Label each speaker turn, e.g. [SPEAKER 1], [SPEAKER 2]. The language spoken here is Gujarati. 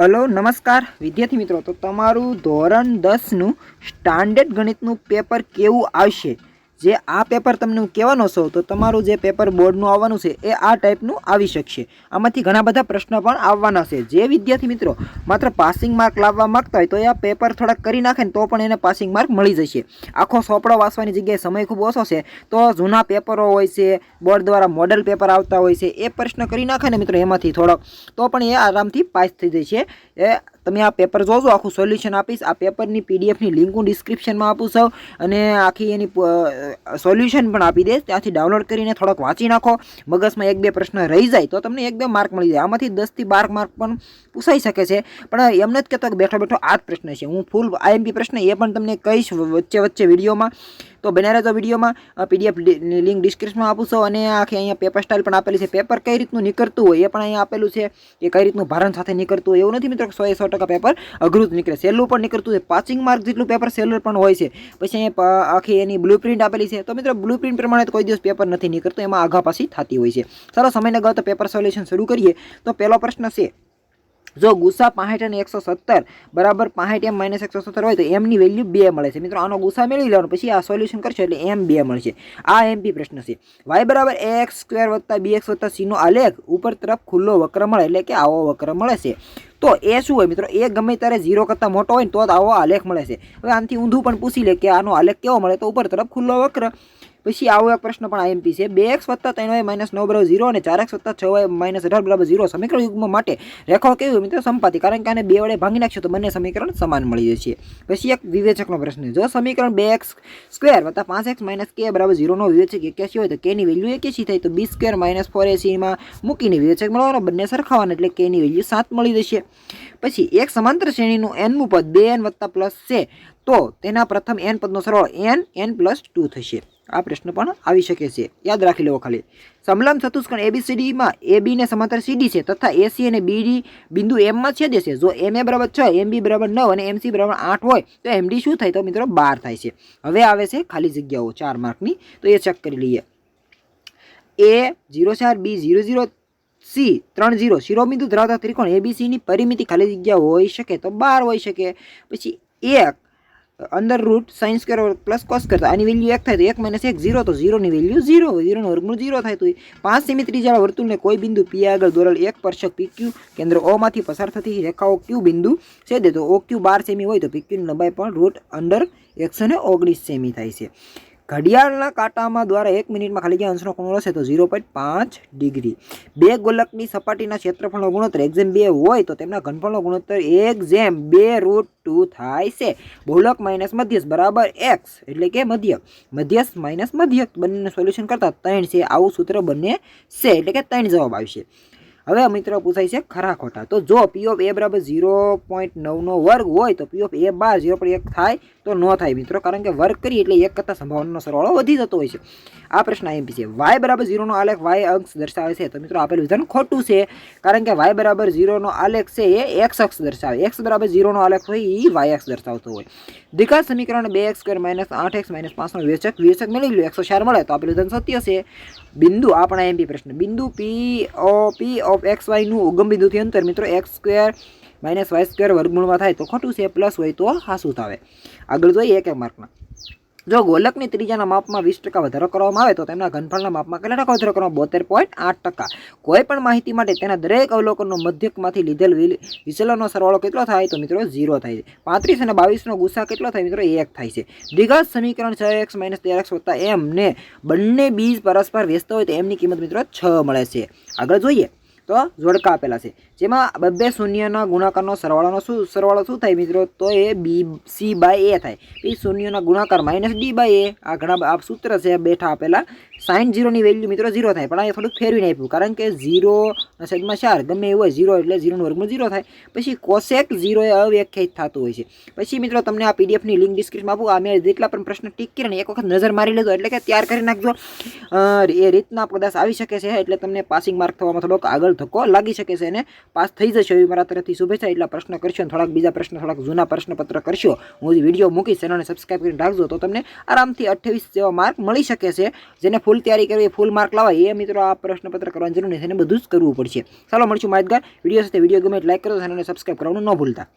[SPEAKER 1] હલો નમસ્કાર વિદ્યાર્થી મિત્રો, તો તમારું ધોરણ 10નું સ્ટાન્ડર્ડ ગણિતનું પેપર કેવું આવશે, જે આ પેપર તમને હું કહેવાનો છું તો તમારું જે પેપર બોર્ડનું આવવાનું છે એ આ ટાઈપનું આવી શકશે. આમાંથી ઘણા બધા પ્રશ્નો પણ આવવાના છે. જે વિદ્યાર્થી મિત્રો માત્ર પાસિંગ માર્ક લાવવા માંગતા હોય તો એ આ પેપર થોડાક કરી નાખે ને તો પણ એને પાસિંગ માર્ક મળી જશે. આખો સોપડો વાંચવાની જગ્યાએ સમય ખૂબ ઓછો છે તો જૂના પેપરો હોય છે, બોર્ડ દ્વારા મોડલ પેપર આવતા હોય છે, એ પ્રશ્ન કરી નાખે ને મિત્રો એમાંથી થોડોક, તો પણ એ આરામથી પાસ થઈ જશે. તમે આ પેપર જોજો, આખું સોલ્યુશન આપીશ. આ પેપરની પીડીએફની લિંક હું ડિસ્ક્રિપ્શનમાં આપું છું અને આખી એની સોલ્યુશન પણ આપી દઈશ. ત્યાંથી ડાઉનલોડ કરીને થોડોક વાંચી નાખો. મગજમાં 1-2 પ્રશ્ન રહી જાય તો તમને 1-2 માર્ક મળી જાય. આમાંથી 10 થી 12 માર્ક પણ પૂછાઈ શકે છે, પણ એમને જ કહેતો કે બેઠો બેઠો આ જ પ્રશ્ન છે. હું ફૂલ આઈએમપી પ્રશ્ન એ પણ તમને કહીશ વચ્ચે વિડીયોમાં, તો બને રહેજો વિડીયોમાં. પીડીએફ લિંક ડિસ્ક્રિપ્શનમાં આપું છું અને આખી અહીંયા પેપર સ્ટાઇલ પણ આપેલી છે. પેપર કઈ રીતનું નીકળતું હોય એ પણ અહીંયા આપેલું છે, કે કઈ રીતનું ભારણ સાથે નીકળતું હોય. એવું નથી મિત્રો 100% પેપર અઘરું જ નીકળે, સહેલું પણ નીકળતું હોય. પાસિંગ માર્ક જેટલું પેપર સહેલું પણ હોય છે. પછી અહીંયા આખી એની બ્લુ પ્રિન્ટ આપેલી છે. તો મિત્રો બ્લુ પ્રિન્ટ પ્રમાણે કોઈ દિવસ પેપર નથી નીકળતું, એમાં આગા પાછી થતી હોય છે. ચાલો સમયને ગયો તો પેપર સોલ્યુશન શરૂ કરીએ. તો પહેલો પ્રશ્ન છે, જો ગુસા 65 અને 117 બરાબર 65 m - 117 હોય તો m ની વેલ્યુ 2 મળે છે. મિત્રો આનો ગુસા મેળવી લેવાનો, પછી આ સોલ્યુશન કરશો એટલે m 2 મળશે. આ એમપી પ્રશ્ન છે. y બરાબર ax² + bx + c નો આલેખ ઉપર તરફ ખુલ્લો વક્ર મળે, એટલે કે આવો વક્ર મળે છે. તો એ શું હોય મિત્રો, એ ગમે ત્યારે 0 કરતાં મોટો હોય ને તો જ આવો આલેખ મળે છે. હવે આનાથી ઊંધું પણ પૂછી લે કે આનો આલેખ કેવો મળે, તો ઉપર તરફ ખુલ્લો વક્ર. પછી આવો એક પ્રશ્ન પણ આઈએમપી છે, 2x + 3y - 9 = 0 અને 4x + 6y - 18 = 0 સમીકરણ યુગ્મ માટે રેખાઓ કેવી હોય મિત્રો, સમપાતી. કારણ કે આને 2 વડે ભાંગી નાખશો તો બંને સમીકરણ સમાન મળી જશે. પછી એક વિવેચકનો પ્રશ્ન, જો સમીકરણ 2x² + 5x - k = 0 નો વિવેચક 81 હોય તો k ની વેલ્યુ 81 થાય. તો b² - 4ac માં મૂકીને વિવેચક મળવાનો, બંને સરખાવવાના એટલે k ની વેલ્યુ 7 મળી જશે. પછી એક સમાંતર શ્રેણીનું n મું પદ 2n + પ્લસ છે તો તેના પ્રથમ n પદનો સરવાળો n + 2 થશે. આ પ્રશ્ન પણ આવી શકે છે, યાદ રાખી લેવો ખાલી. સમલંબ ચતુષ્કોણ ABCD માં AB ને સમાંતર CD છે તથા AC અને BD બિંદુ M માં છેદે છે. જો MA = 6, MB = 9 અને MC = 8 હોય તો MD શું થાય, તો મિત્રો 12 થાય છે. હવે આવે છે ખાલી જગ્યાઓ 4 માર્કની, તો એ ચેક કરી લઈએ. A 04, B 00, C 30 શિરોબિંદુ ધરાવતા ત્રિકોણ ABC ની પરિમિતિ ખાલી જગ્યા હોઈ શકે તો 12 હોઈ શકે. પછી 1 √sin² + cos², આની વેલ્યુ 1 થાય તો 1 - 1 0, તો 0 ની વેલ્યુ 0, 0 નું વર્ગમૂળ 0 થાય. તો 5 સેમી ત્રિજ્યાવાળા વર્તુળને કોઈ બિંદુ P આગળ દોરેલ એક સ્પર્શક PQ કેન્દ્ર O માંથી પસાર થતી રેખાઓ Q બિંદુ છેદે તો OQ 12 સેમી હોય તો PQ ની લંબાઈ પણ √119 સેમી થાય છે. ઘડિયાળના કાંટામાં દ્વારા 1 મિનિટમાં ખાલી જગ્યા અંશનો ખૂણો હશે તો 0.5 ડિગ્રી. બે ગોલકની સપાટીના ક્ષેત્રફળનો ગુણોત્તર 1/2 હોય તો તેમના ઘનફળનો ગુણોત્તર 1/2 થાય છે. બહુલક માઇનસ મધ્યસ્થ બરાબર x, એટલે કે મધ્યક, મધ્યસ્થ માઇનસ મધ્યક, બંનેનું સોલ્યુશન કરતા 3 છે. આવું સૂત્ર બંને છે એટલે કે 3 જવાબ આવશે. હવે મિત્રો પૂછાય છે ખરા ખોટા. તો જો P of A બરાબર 0.9 નો વર્ગ હોય તો P of A બાર 0.1 થાય તો ન થાય મિત્રો, કારણ કે વર્ગ કરી એટલે 1 કરતા સંભાવનાનો સરવાળો વધી જતો હોય છે. આ પ્રશ્ન આઈએમપી છે. y બરાબર 0 નો આલેખ y અક્ષ દર્શાવે છે. તો મિત્રો આપેલું વિધાન ખોટું છે, કારણ કે y બરાબર 0 નો આલેખ છે એ x અક્ષ દર્શાવે. x બરાબર 0 નો આલેખ હોય એ y અક્ષ દર્શાવતો હોય. દ્વિઘાત સમીકરણ 2x² - 8x - 5 નો વિવેચક મેળવી લો, 104 મળે તો આપેલું વિધાન સત્ય છે. બિંદુ આપણા એમપી પ્રશ્ન, બિંદુ P of xy નું ઉગમ બિંદુથી અંતર મિત્રો x² - y² વર્ગમૂળમાં થાય તો ખોટું છે, પ્લસ હોય તો હાસું થાય. આગળ જોઈએ 1 માર્કમાં. જો ગોલકની ત્રિજ્યાના માપમાં 20% વધારો કરવામાં આવે તો તેમના ઘનફળના માપમાં કેટલા ટકા વધારો કરવામાં? 72.8%. કોઈ પણ માહિતી માટે તેના દરેક અવલોકનનો મધ્યકમાંથી લીધેલ વિચલનનો સરવાળો કેટલો થાય તો મિત્રો 0 થાય છે. 35 અને 22 નો ગુસા કેટલો થાય મિત્રો 1 થાય છે. દ્વિઘાત સમીકરણ 6x - 13x + m ને બંને બીજ પરસ્પર વ્યસ્ત હોય તો m ની કિંમત મિત્રો 6 મળે છે. આગળ જોઈએ તો જોડકા આપેલા છે, જેમાં બે શૂન્યના ગુણાકારનો સરવાળો શું થાય મિત્રો, તો એ C/A થાય. પછી શૂન્યના ગુણાકાર -D/A, આ ઘણા સૂત્ર છે બેઠા આપેલા. sin 0 ની વેલ્યુ મિત્રો 0 થાય, પણ અહીંયા થોડુંક ફેરવીને આપ્યું, કારણ કે 0/4 ગમે એવું હોય 0 એટલે 0 નું વર્ગમૂળ 0 થાય. પછી cosec 0 એ અવ્યાખ્યાયિત થતું હોય છે. પછી મિત્રો તમને આ PDF ની લિંક ડિસ્ક્રિપ્શનમાં આપું. આ મેં જેટલા પણ પ્રશ્ન ટીક કરીને એક વખત નજર મારી લેજો, એટલે કે તૈયાર કરી નાખજો. એ રીતના કદાચ આવી શકે છે એટલે તમને પાસિંગ માર્ક થવામાં થોડોક આગળ ધક્કો લાગી શકે છે અને પાસ થઈ જશો એવી મારા તરફથી શુભેચ્છા. એટલા પ્રશ્ન કરશો અને થોડાક બીજા પ્રશ્ન થોડાક જૂના પ્રશ્નપત્ર કરશો, હું વિડીયો મૂકીશ, ચેનલને સબસ્ક્રાઈબ કરીને રાખજો તો તમને આરામથી 28 જેવા માર્ક મળી શકે છે. જેને ફૂલ તૈયારી કરવી, ફૂલ માર્ક લાવવા એ મિત્રો આ પ્રશ્નપત્ર કરવાની જરૂર નથી, એને બધું જ કરવું પડશે. ચાલો મળશું માહિતગાર વિડીયો સાથે. વિડીયો ગમે લાઈક કરો, ચેનલને સબસ્ક્રાઈબ કરવાનું ન ભૂલતા.